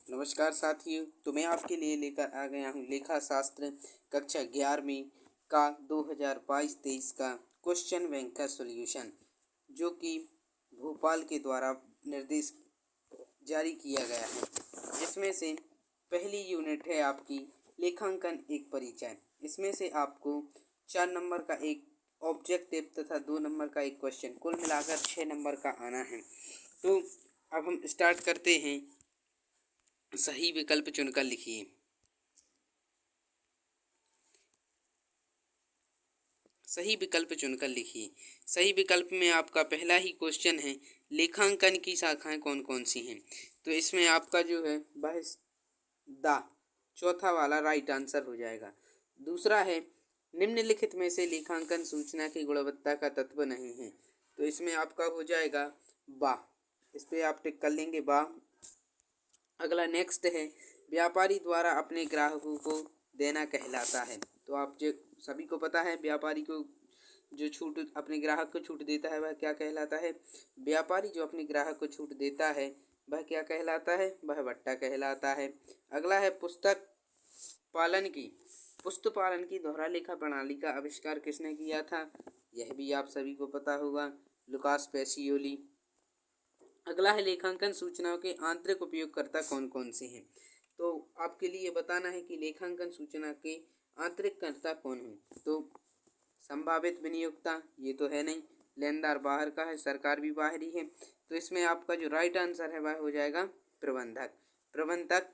नमस्कार साथियों, तो मैं आपके लिए लेकर आ गया हूँ लेखा शास्त्र कक्षा 11वीं का 2022-23 का क्वेश्चन बैंक का सॉल्यूशन, जो कि भोपाल के द्वारा निर्देश जारी किया गया है। इसमें से पहली यूनिट है आपकी लेखांकन एक परिचय। इसमें से आपको 4 नंबर का एक ऑब्जेक्टिव तथा 2 नंबर का एक क्वेश्चन, कुल मिलाकर 6 नंबर का आना है। तो अब हम स्टार्ट करते हैं। सही विकल्प चुनकर लिखिए। सही विकल्प चुनकर लिखिए। सही विकल्प में आपका पहला ही क्वेश्चन है, लेखांकन की शाखाएं कौन कौन सी हैं। तो इसमें आपका जो है वह द चौथा वाला राइट आंसर हो जाएगा। दूसरा है, निम्नलिखित में से लेखांकन सूचना की गुणवत्ता का तत्व नहीं है। तो इसमें आपका हो जाएगा बा, इस पे आप टिक कर लेंगे बा। अगला नेक्स्ट है, व्यापारी द्वारा अपने ग्राहकों को देना कहलाता है। तो आप जो सभी को पता है, व्यापारी को जो छूट अपने ग्राहक को छूट देता है वह क्या कहलाता है। व्यापारी जो अपने ग्राहक को छूट देता है वह क्या कहलाता है, वह बट्टा कहलाता है। अगला है, पुस्तक पालन की दोहरा लेखा प्रणाली का आविष्कार किसने किया था। यह भी आप सभी को पता होगा, लुकास पेसियोली। अगला है, लेखांकन सूचनाओं के आंतरिक उपयोगकर्ता कौन कौन से हैं। तो आपके लिए बताना है कि लेखांकन सूचना के आंतरिक कर्ता कौन हैं। तो संभावित विनियोक्ता ये तो है नहीं, लेनदार बाहर का है, सरकार भी बाहरी है। तो इसमें आपका जो राइट आंसर है वह हो जाएगा प्रबंधक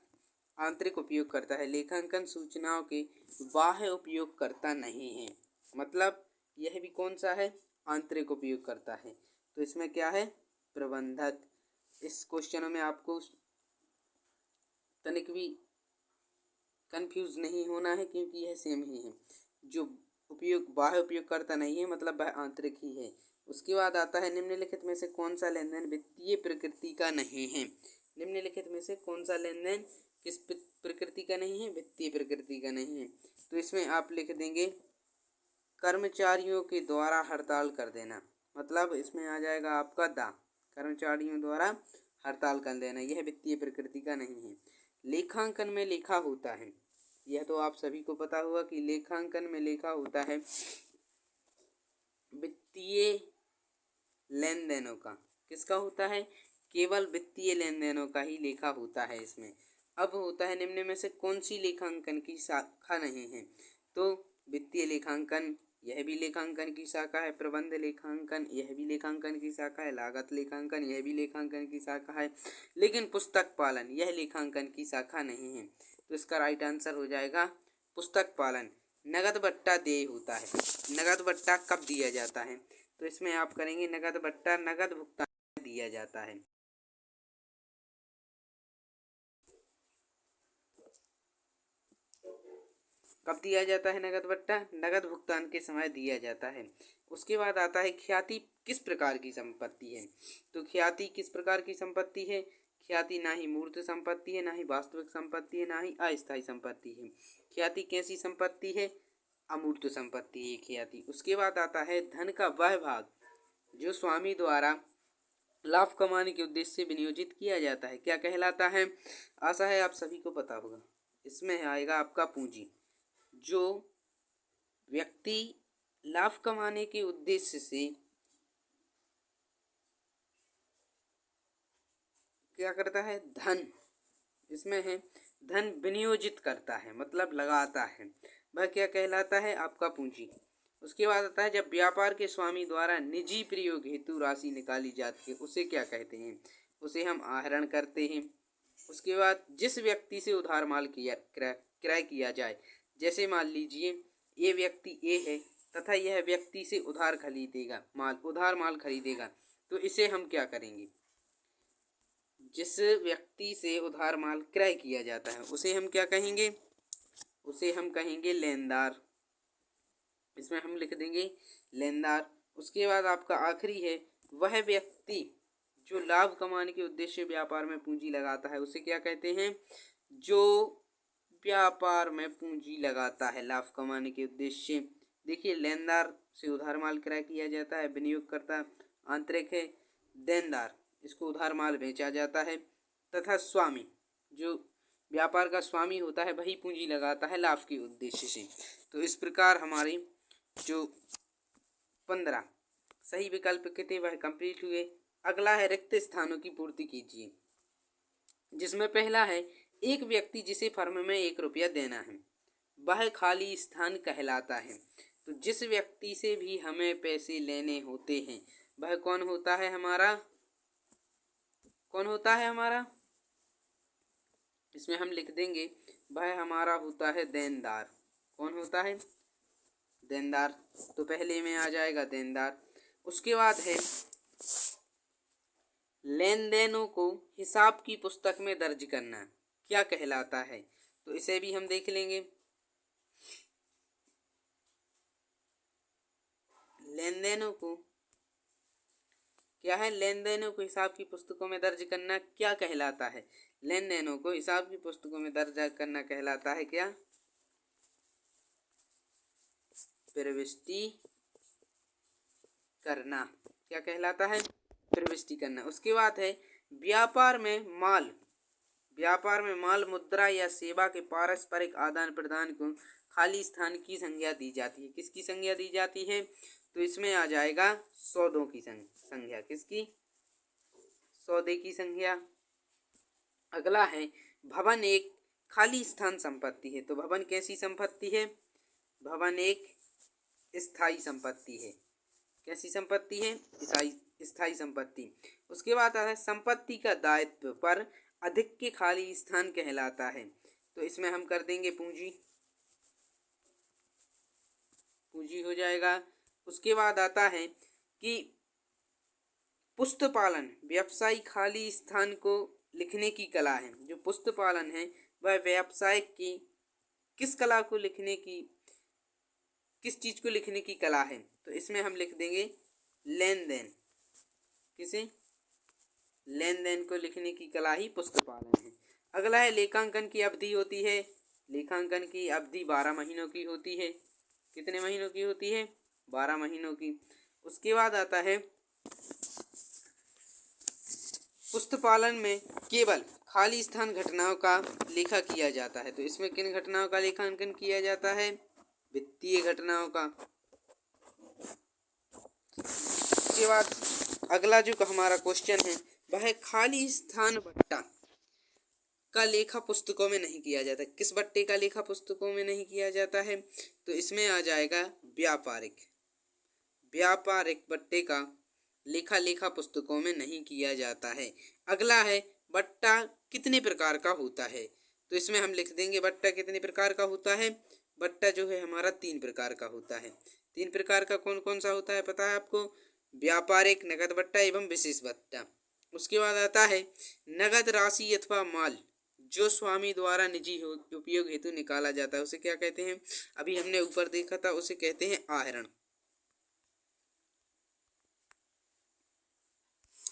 आंतरिक उपयोगकर्ता है, लेखांकन सूचनाओं के बाह्य उपयोगकर्ता नहीं है। मतलब यह भी कौन सा है, आंतरिक उपयोगकर्ता है। तो इसमें क्या है, प्रबंधक। इस क्वेश्चनों में आपको तनिक भी कंफ्यूज नहीं होना है, क्योंकि यह सेम ही है। जो बाह्य उपयोगकर्ता नहीं है मतलब वह आंतरिक ही है। उसके बाद आता है, निम्नलिखित में से कौन सा लेनदेन वित्तीय प्रकृति का नहीं है। निम्नलिखित में से कौन सा लेनदेन किस प्रकृति का नहीं है, वित्तीय प्रकृति का नहीं है। तो इसमें आप लिख देंगे कर्मचारियों के द्वारा हड़ताल कर देना। मतलब इसमें आ जाएगा आपका कर्मचारियों द्वारा हड़ताल कर देना, यह वित्तीय प्रकृति का नहीं है। लेखांकन में लेखा होता है, यह तो आप सभी को पता होगा कि लेखांकन में लेखा होता है वित्तीय लेन देनों का। किसका होता है, केवल वित्तीय लेन देनों का ही लेखा होता है इसमें। अब होता है, निम्न में से कौन सी लेखांकन की शाखा नहीं है। तो वित्तीय लेखांकन यह भी लेखांकन की शाखा है, प्रबंध लेखांकन यह भी लेखांकन की शाखा है, लागत लेखांकन यह भी लेखांकन की शाखा है, लेकिन पुस्तक पालन यह लेखांकन की शाखा नहीं है। तो इसका राइट आंसर हो जाएगा पुस्तक पालन। नगद बट्टा देय होता है। नगद बट्टा कब दिया जाता है। तो इसमें आप करेंगे, नगद बट्टा नगद भुगतान दिया जाता है। कब दिया जाता है नगद बट्टा, नगद भुगतान के समय दिया जाता है। उसके बाद आता है, ख्याति किस प्रकार की संपत्ति है। तो ख्याति किस प्रकार की संपत्ति है। ख्याति ना ही मूर्त संपत्ति है, ना ही वास्तविक संपत्ति है, ना ही अस्थायी संपत्ति है। ख्याति कैसी संपत्ति है, अमूर्त संपत्ति है ख्याति। उसके बाद आता है, धन का वह भाग जो स्वामी द्वारा लाभ कमाने के उद्देश्य से विनियोजित किया जाता है, क्या कहलाता है। आशा है आप सभी को पता होगा। इसमें आएगा आपका पूंजी। जो व्यक्ति लाभ कमाने के उद्देश्य से क्या करता है, धन इसमें है, धन विनियोजित करता है मतलब लगाता है, वह क्या कहलाता है, आपका पूंजी। उसके बाद आता है, जब व्यापार के स्वामी द्वारा निजी प्रयोग हेतु राशि निकाली जाती है उसे क्या कहते हैं। उसे हम आहरण करते हैं। उसके बाद, जिस व्यक्ति से उधार माल क्रय किया जाए, जैसे मान लीजिए ये व्यक्ति ए है तथा यह व्यक्ति से उधार माल खरीदेगा, तो इसे हम क्या करेंगे, जिस व्यक्ति से उधार माल क्रय किया जाता है उसे हम क्या कहेंगे, उसे हम कहेंगे लेनदार। इसमें हम लिख देंगे लेनदार। उसके बाद आपका आखिरी है, वह व्यक्ति जो लाभ कमाने के उद्देश्य व्यापार में पूंजी लगाता है उसे क्या कहते हैं, जो व्यापार में पूंजी लगाता है लाभ कमाने के उद्देश्य। देखिए, लेनदार से उधार माल क्रय किया जाता है, विनियोगकर्ता आंतरिक है, देनदार इसको उधार माल बेचा जाता है, तथा स्वामी जो व्यापार का स्वामी होता है वही पूंजी लगाता है लाभ के उद्देश्य से। तो इस प्रकार हमारी जो 15 सही विकल्प कितने वह कंप्लीट हुए। अगला है रिक्त स्थानों की पूर्ति कीजिए, जिसमें पहला है एक व्यक्ति जिसे फर्म में 1 रुपया देना है वह खाली स्थान कहलाता है। तो जिस व्यक्ति से भी हमें पैसे लेने होते हैं वह कौन होता है हमारा, कौन होता है हमारा, इसमें हम लिख देंगे वह हमारा होता है देनदार। कौन होता है, देनदार। तो पहले में आ जाएगा देनदार। उसके बाद है लेन देनों को हिसाब की पुस्तक में दर्ज करना क्या कहलाता है। तो इसे भी हम देख लेंगे। लेन देनों को क्या है, लेन देनों को हिसाब की पुस्तकों में दर्ज करना क्या कहलाता है। लेन देनों को हिसाब की पुस्तकों में दर्ज करना कहलाता है क्या, प्रविष्टि करना। क्या कहलाता है, प्रविष्टि करना। उसके बाद है व्यापार में माल मुद्रा या सेवा के पारस्परिक आदान प्रदान को खाली स्थान की संज्ञा दी जाती है। किसकी संज्ञा दी जाती है, तो इसमें आ जाएगा सौदों की संज्ञा। किसकी, सौदे की संज्ञा। अगला है भवन एक खाली स्थान संपत्ति है। तो भवन कैसी संपत्ति है, भवन एक स्थायी संपत्ति है। कैसी संपत्ति है, स्थायी संपत्ति। उसके बाद आता है संपत्ति का दायित्व पर अधिक के खाली स्थान कहलाता है। तो इसमें हम कर देंगे पूंजी, पूंजी हो जाएगा। उसके बाद आता है कि पुस्तपालन व्यवसाय खाली स्थान को लिखने की कला है। जो पुस्तपालन है वह व्यवसाय की किस कला को लिखने की, किस चीज को लिखने की कला है। तो इसमें हम लिख देंगे लेन देन। किसे, लेन देन को लिखने की कला ही पुस्तपालन है। अगला है लेखांकन की अवधि होती है। लेखांकन की अवधि 12 महीनों की होती है। कितने महीनों की होती है, 12 महीनों की। उसके बाद आता है पुस्तपालन में केवल खाली स्थान घटनाओं का लेखा किया जाता है। तो इसमें किन घटनाओं का लेखांकन किया जाता है, वित्तीय घटनाओं का। उसके बाद अगला जो हमारा क्वेश्चन है वह है खाली स्थान बट्टा का लेखा पुस्तकों में नहीं किया जाता। किस बट्टे का लेखा पुस्तकों में नहीं किया जाता है, तो इसमें आ जाएगा व्यापारिक बट्टे का लेखा पुस्तकों में नहीं किया जाता है। अगला है बट्टा कितने प्रकार का होता है। तो इसमें हम लिख देंगे बट्टा कितने प्रकार का होता है। बट्टा जो है हमारा 3 प्रकार का होता है। 3 प्रकार का कौन कौन सा होता है पता है आपको, व्यापारिक, नगद बट्टा एवं विशेष बट्टा। उसके बाद आता है नगद राशि अथवा माल जो स्वामी द्वारा निजी उपयोग हेतु निकाला जाता है उसे क्या कहते हैं, अभी हमने ऊपर देखा था, उसे कहते हैं आहरण।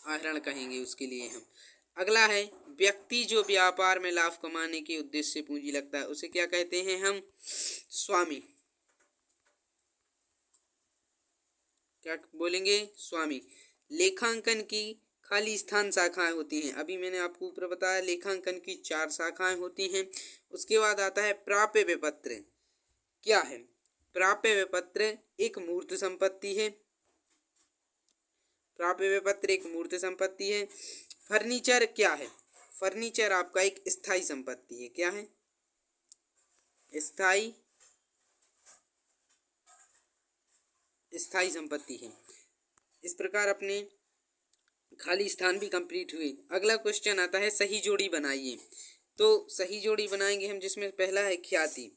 आहरण कहेंगे उसके लिए हम। अगला है व्यक्ति जो व्यापार में लाभ कमाने के उद्देश्य से पूंजी लगता है उसे क्या कहते हैं हम, स्वामी। क्या बोलेंगे, स्वामी। लेखांकन की खाली स्थान शाखाएं होती हैं। अभी मैंने आपको ऊपर बताया लेखांकन की 4 शाखाएं होती हैं। उसके बाद आता है प्राप्य विपत्र। क्या है, प्राप्य विपत्र एक मूर्त संपत्ति है। प्राप्य विपत्र एक मूर्त संपत्ति है। फर्नीचर क्या है, फर्नीचर आपका एक स्थायी संपत्ति है। क्या है, स्थायी संपत्ति है। इस प्रकार अपने खाली स्थान भी कंप्लीट हुए। अगला क्वेश्चन आता है सही जोड़ी बनाइए। तो सही जोड़ी बनाएंगे हम, जिसमें पहला है ख्याति।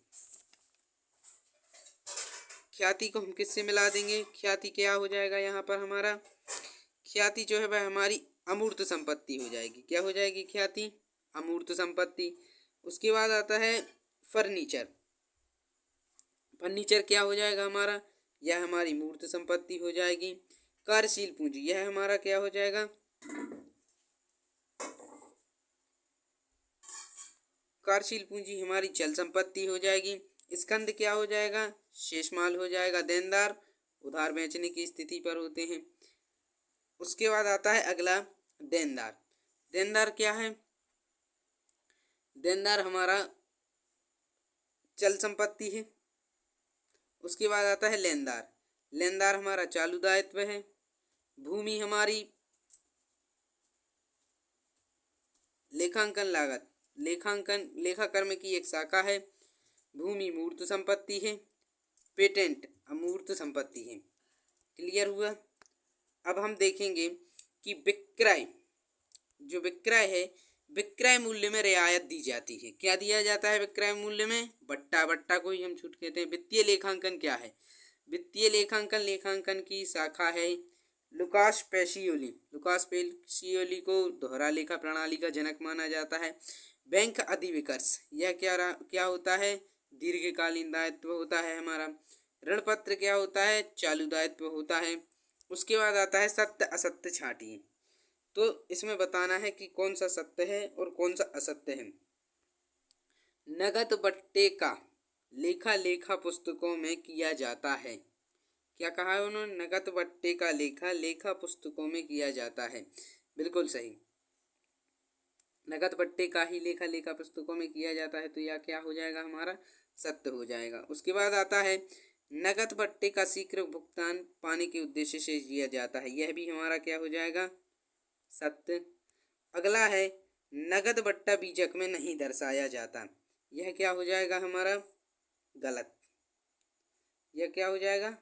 ख्याति को हम किससे मिला देंगे, ख्याति क्या हो जाएगा यहाँ पर हमारा, ख्याति जो है वह हमारी अमूर्त संपत्ति हो जाएगी। क्या हो जाएगी, ख्याति अमूर्त संपत्ति। उसके बाद आता है फर्नीचर। फर्नीचर क्या हो जाएगा हमारा, यह हमारी मूर्त संपत्ति हो जाएगी। कार्यशील पूंजी यह हमारा क्या हो जाएगा, कार्यशील पूंजी हमारी चल संपत्ति हो जाएगी। स्कंद क्या हो जाएगा, शेष माल हो जाएगा। देनदार उधार बेचने की स्थिति पर होते हैं। उसके बाद आता है अगला देनदार। देनदार क्या है, देनदार हमारा चल संपत्ति है। उसके बाद आता है लेनदार। लेनदार हमारा चालू दायित्व है। भूमि हमारी लेखांकन लागत, लेखा कर्म की एक शाखा है। भूमि मूर्त संपत्ति है। पेटेंट अमूर्त संपत्ति है। क्लियर हुआ। अब हम देखेंगे कि विक्रय, जो विक्रय है, विक्रय मूल्य में रियायत दी जाती है। क्या दिया जाता है विक्रय मूल्य में? बट्टा। बट्टा को ही हम छूट कहते हैं। वित्तीय लेखांकन क्या है? वित्तीय लेखांकन लेखांकन की शाखा है लुकास पेसियोली। लुकास पेसियोली को दोहरा लेखा प्रणाली का जनक माना जाता है। बैंक अधिविकर्ष, यह क्या होता है? दीर्घकालीन दायित्व होता है हमारा। ऋण पत्र क्या होता है? चालू दायित्व होता है। उसके बाद आता है सत्य असत्य छांटिए। तो इसमें बताना है कि कौन सा सत्य है और कौन सा असत्य है। नगद बट्टे का लेखा लेखा पुस्तकों में किया जाता है। क्या कहा है उन्होंने? नगद बट्टे का लेखा लेखा पुस्तकों में किया जाता है। बिल्कुल सही, नगद बट्टे का ही लेखा लेखा पुस्तकों में किया जाता है। तो यह क्या हो जाएगा? हमारा सत्य हो जाएगा। उसके बाद आता है नगद बट्टे का शीघ्र भुगतान पाने के उद्देश्य से किया जाता है। यह भी हमारा क्या हो जाएगा? सत्य। अगला है नगद बट्टा बीजक में नहीं दर्शाया जाता। यह क्या हो जाएगा? हमारा गलत। यह क्या हो जाएगा?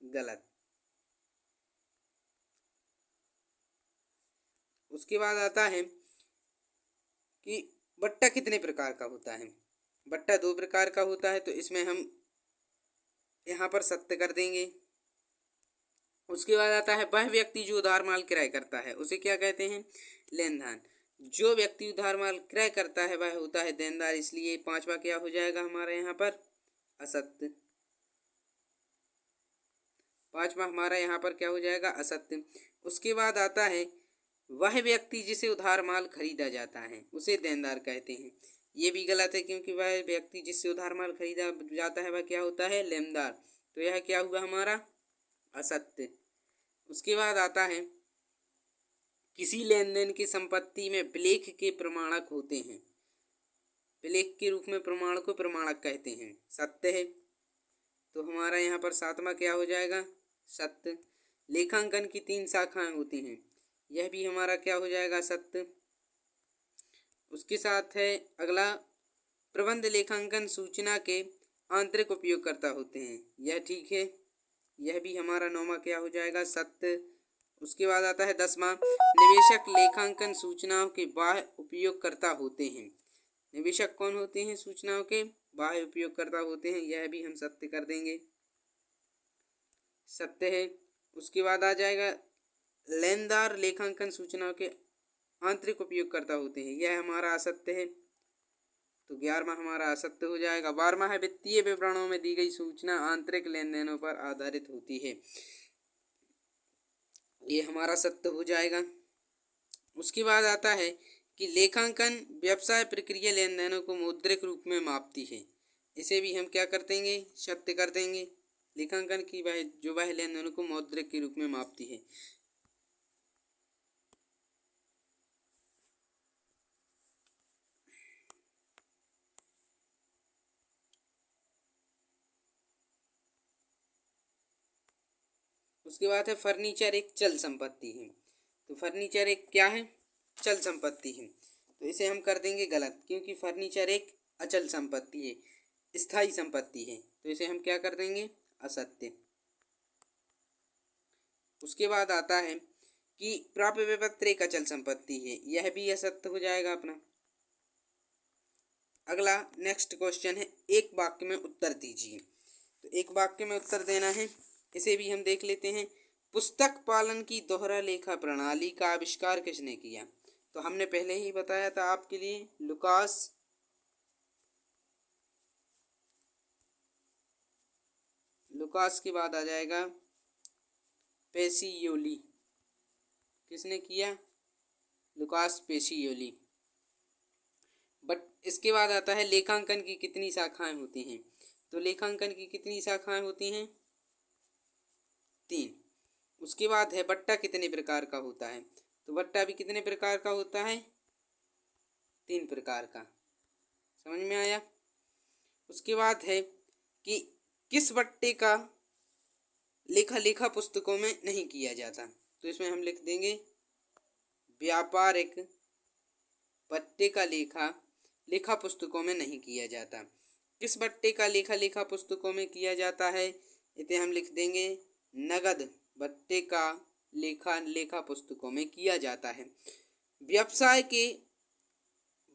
गलत। उसके बाद आता है कि बट्टा कितने प्रकार का होता है। बट्टा 2 प्रकार का होता है। तो इसमें हम यहाँ पर सत्य कर देंगे। उसके बाद आता है वह व्यक्ति जो उधार माल क्रय करता है, उसे क्या कहते हैं? लेनदार। जो व्यक्ति उधार माल क्रय करता है वह होता है देनदार। इसलिए 5वां क्या हो जाएगा हमारे यहाँ पर? असत्य। 5वां हमारा यहाँ पर क्या हो जाएगा? असत्य। उसके बाद आता है वह व्यक्ति जिसे उधार माल खरीदा जाता है उसे देनदार कहते हैं। ये भी गलत है, क्योंकि वह व्यक्ति जिससे उधार माल खरीदा जाता है वह क्या होता है? लेनदार। तो यह क्या हुआ हमारा? असत्य। उसके बाद आता है किसी लेन देन की संपत्ति में विलेख के प्रमाणक होते हैं। विलेख के रूप में प्रमाण को प्रमाणक कहते हैं। सत्य है। तो हमारा यहाँ पर 7वां क्या हो जाएगा? सत्य। लेखांकन की 3 शाखाएं होती हैं। यह भी हमारा क्या हो जाएगा? सत्य। उसके साथ है अगला प्रबंध लेखांकन सूचना के आंतरिक उपयोगकर्ता होते हैं। यह ठीक है। यह भी हमारा 9वां क्या हो जाएगा? सत्य। उसके बाद आता है 10वां निवेशक लेखांकन सूचनाओं के बाह्य उपयोगकर्ता होते हैं। निवेशक कौन होते हैं? सूचनाओं के बाह्य उपयोगकर्ता होते हैं। यह भी हम सत्य कर देंगे। सत्य है। उसके बाद आ जाएगा लेनदार लेखांकन सूचनाओं के आंतरिक उपयोगकर्ता होते हैं। यह हमारा असत्य है। तो 11वां हमारा असत्य हो जाएगा। 12वां है वित्तीय विवरणों में दी गई सूचना आंतरिक लेन देनों पर आधारित होती है। ये हमारा सत्य हो जाएगा। उसके बाद आता है कि लेखांकन व्यवसाय प्रक्रिया लेन देनों को मौद्रिक रूप में मापती है। इसे भी हम क्या कर देंगे? सत्य कर देंगे। लेखांकन की वह लेन देनों को मौद्रिक के रूप में मापती है। उसके बाद है फर्नीचर एक चल संपत्ति है। तो फर्नीचर एक क्या है? चल संपत्ति है। तो इसे हम कर देंगे गलत, क्योंकि फर्नीचर एक अचल संपत्ति है, स्थायी संपत्ति है। तो इसे हम क्या कर देंगे? असत्य। उसके बाद आता है कि प्राप्य विपत्र एक अचल संपत्ति है। यह भी असत्य हो जाएगा अपना। अगला नेक्स्ट क्वेश्चन है एक वाक्य में उत्तर दीजिए। तो एक वाक्य में उत्तर देना है। इसे भी हम देख लेते हैं। पुस्तक पालन की दोहरा लेखा प्रणाली का आविष्कार किसने किया? तो हमने पहले ही बताया था आपके लिए, लुकास के बाद आ जाएगा पेसियोली। किसने किया? Lucas Pacioli. बट इसके बाद आता है लेखांकन की कितनी शाखाएं होती हैं? तो लेखांकन की कितनी शाखाएं होती हैं? 3। उसके बाद है बट्टा कितने प्रकार का होता है? तो बट्टा भी कितने प्रकार का होता है? 3 प्रकार का। समझ में आया। उसके बाद है कि किस बट्टे का लेखा पुस्तकों में नहीं किया जाता। तो इसमें हम लिख देंगे व्यापारिक बट्टे का लेखा पुस्तकों में नहीं किया जाता। किस बट्टे का लेखा पुस्तकों में किया जाता है, इसे हम लिख देंगे नगद बट्टे का लेखा पुस्तकों में किया जाता है। व्यवसाय के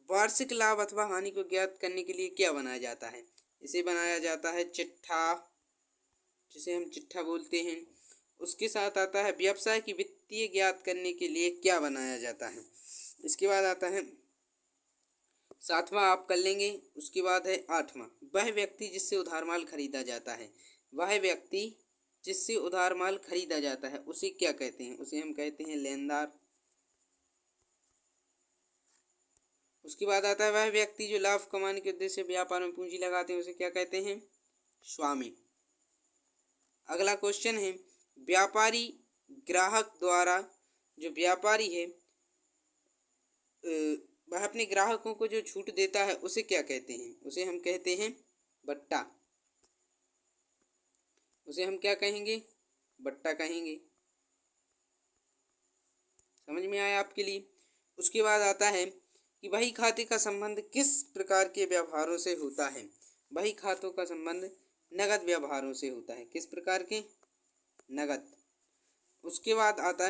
वार्षिक लाभ अथवा हानि को ज्ञात करने के लिए क्या बनाया जाता है, इसे बनाया जाता है चिट्ठा, जिसे हम चिट्ठा बोलते हैं। उसके साथ आता है व्यवसाय की वित्तीय ज्ञात करने के लिए क्या बनाया जाता है। इसके बाद आता है 7वां आप कर लेंगे। उसके बाद है 8वां, वह व्यक्ति जिससे उधार माल खरीदा जाता है। वह व्यक्ति जिससे उधार माल खरीदा जाता है उसे क्या कहते हैं, उसे हम कहते हैं लेनदार। उसके बाद आता है वह व्यक्ति जो लाभ कमाने के उद्देश्य से व्यापार में पूंजी लगाते हैं उसे क्या कहते हैं, स्वामी। अगला क्वेश्चन है व्यापारी ग्राहक द्वारा, जो व्यापारी है वह अपने ग्राहकों को जो छूट देता है उसे क्या कहते हैं, उसे हम कहते हैं बट्टा। उसे हम क्या कहेंगे, बट्टा कहेंगे। समझ में आया आपके लिए। उसके बाद आता है कि बही खाते का संबंध किस प्रकार के व्यवहारों से होता है। बही खातों का संबंध नगद व्यवहारों से होता है। किस प्रकार के, नगद। उसके बाद आता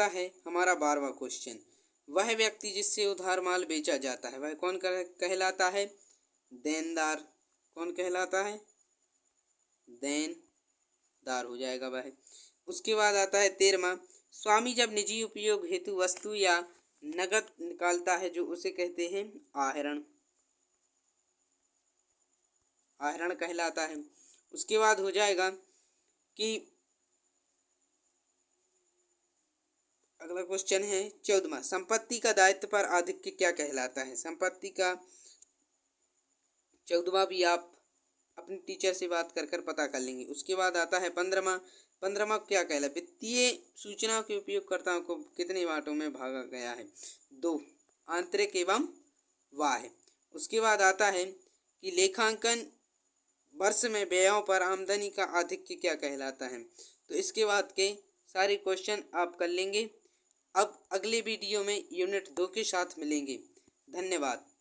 है हमारा 12वां क्वेश्चन, वह व्यक्ति जिससे उधार माल बेचा जाता है वह कौन कहलाता है, देनदार। कौन कहलाता है, देनदार हो जाएगा वह। उसके बाद आता है 13वां, स्वामी जब निजी उपयोग हेतु वस्तु या नगद निकालता है जो उसे कहते हैं आहरण। आहरण कहलाता है। उसके बाद हो जाएगा कि अगला क्वेश्चन है 14वां, संपत्ति का दायित्व पर आधिक्य क्या कहलाता है। संपत्ति का 14वां भी आप अपने टीचर से बात कर पता कर लेंगे। उसके बाद आता है 15वां क्या कहला, वित्तीय सूचनाओं के उपयोगकर्ताओं को कितने बांटों में भागा गया है, 2, आंतरिक एवं बाह्य। उसके बाद आता है कि लेखांकन वर्ष में व्ययों पर आमदनी का आधिक्य क्या कहलाता है। तो इसके बाद के सारे क्वेश्चन आप कर लेंगे। अब अगले वीडियो में यूनिट 2 के साथ मिलेंगे। धन्यवाद।